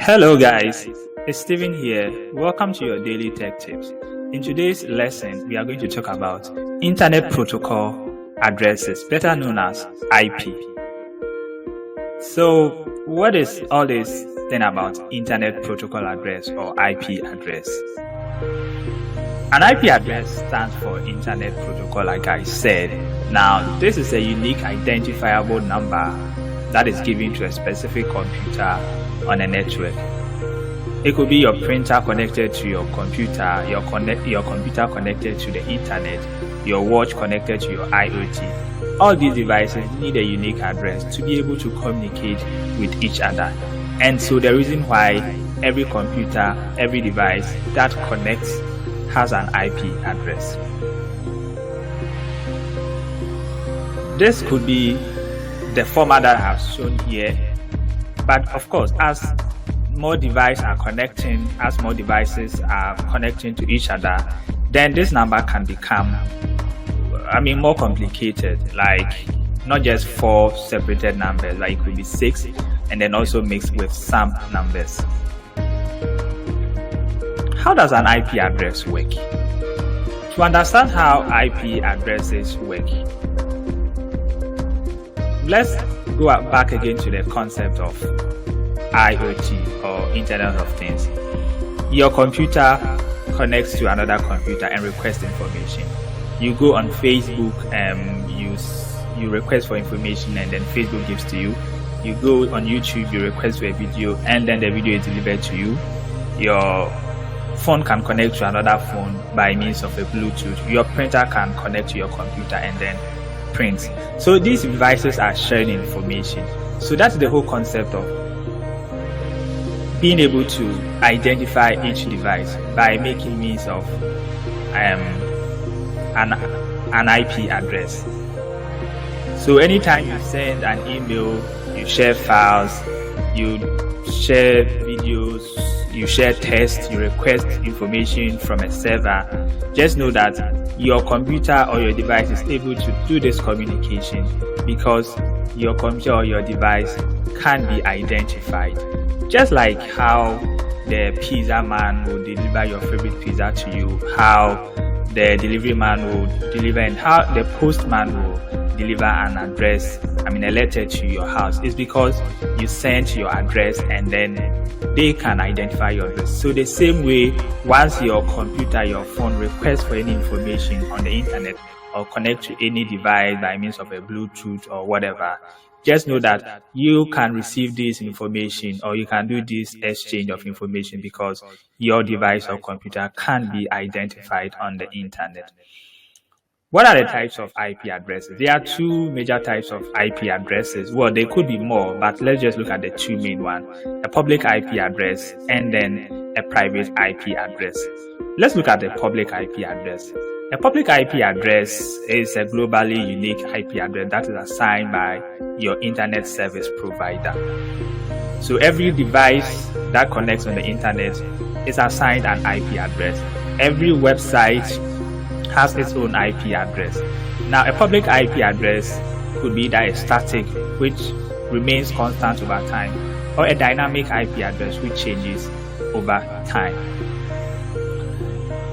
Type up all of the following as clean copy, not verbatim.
Hello guys, it's Steven here. Welcome to your daily tech tips. In today's lesson, we are going to talk about Internet Protocol addresses, better known as IP. So, what is all this thing about Internet Protocol address or IP address? An IP address stands for Internet Protocol, like I said. Now, this is a unique identifiable number that is given to a specific computer on a network. It could be your printer connected to your computer, your computer connected to the internet, your watch connected to your IoT. All these devices need a unique address to be able to communicate with each other. And so the reason why every computer, every device that connects has an IP address. This could be the format that I have shown here. But of course, as more devices are connecting to each other, then this number can become, more complicated. Like not just 4 separated numbers, like it could be 6, and then also mixed with some numbers. How does an IP address work? To understand how IP addresses work, let's go back again to the concept of IoT or Internet of Things. Your computer connects to another computer and requests information. You go on Facebook and you request for information, and then Facebook gives to you. You go on YouTube, you request for a video, and then the video is delivered to you. Your phone can connect to another phone by means of a Bluetooth. Your printer can connect to your computer and then print. So these devices are sharing information. So that's the whole concept of being able to identify each device by making means of an IP address. So anytime you send an email, you share files, you share videos, you share text, you request information from a server, just know that your computer or your device is able to do this communication because your computer or your device can be identified. Just like how the pizza man will deliver your favorite pizza to you, how the delivery man will deliver, and how the postman will deliver an address, a letter to your house, is because you sent your address and then they can identify your address. So the same way, once your computer, your phone requests for any information on the internet or connect to any device by means of a Bluetooth or whatever, just know that you can receive this information or you can do this exchange of information because your device or computer can be identified on the internet. What are the types of IP addresses? There are 2 major types of IP addresses. Well, there could be more, but let's just look at the 2 main ones: a public IP address and then a private IP address. Let's look at the public IP address. A public IP address is a globally unique IP address that is assigned by your internet service provider. So every device that connects on the internet is assigned an IP address. Every website has its own IP address. Now, a public IP address could be either a static, which remains constant over time, or a dynamic IP address, which changes over time.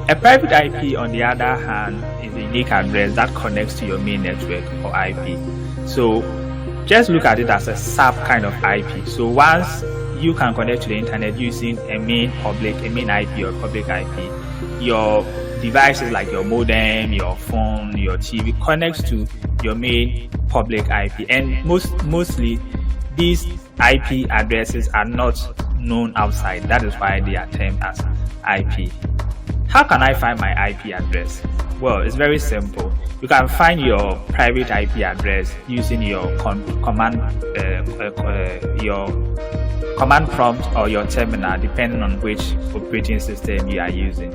A private IP, on the other hand, is a unique address that connects to your main network or IP. So just look at it as a sub kind of IP. So once you can connect to the internet using a main IP or public IP, your devices like your modem, your phone, your TV connects to your main public IP. And mostly these IP addresses are not known outside. That is why they are termed as IP. How can I find my IP address? Well, it's very simple. You can find your private IP address using your command prompt or your terminal, depending on which operating system you are using.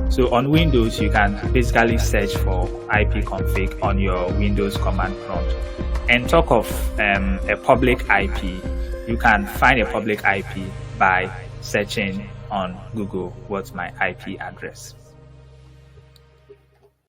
So on Windows, you can basically search for ipconfig on your Windows command prompt. And talk of a public IP, you can find a public IP by searching on Google, what's my IP address.